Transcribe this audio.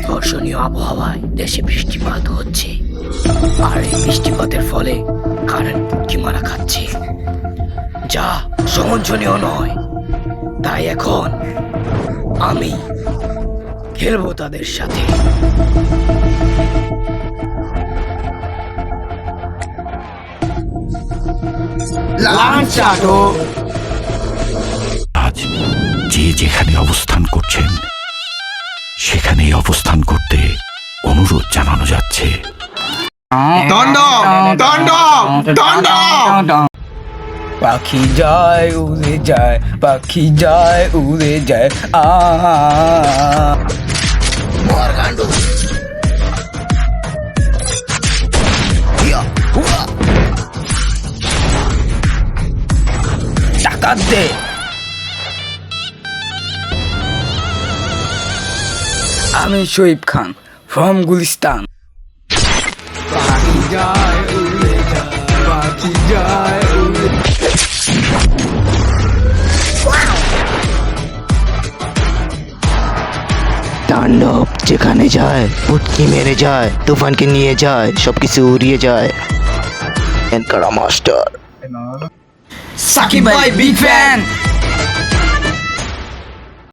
বর্ষণীয় আবহাওয়ায় দেশে বৃষ্টিপাত হচ্ছে, আর এই বৃষ্টিপাতের ফলে কারেন্ট পুটকি মারা খাচ্ছে, যা সহনশীল নয়। তাই এখন আমি খেলবো তাদের সাথে। আজ যে যেখানে অবস্থান করছেন সেখানেই অবস্থান করতে অনুরোধ জানানো যাচ্ছে। পাখি যায় উড়ে যায়, পাখি যায় উড়ে যায়, ডাকাত দে। আমি শহীদ খান ফ্রম গুলিস্তান। পাখি যায় উড়ে যায়, পাখি যায় উড়ে তাণ্ডব যেখানে যায় পুটকি মেরে যায়, তুফানকে নিয়ে যায়, সবকিছু উড়িয়ে যায়। এনকারা মাস্টার। সাকিব ভাই বিগ ফ্যান।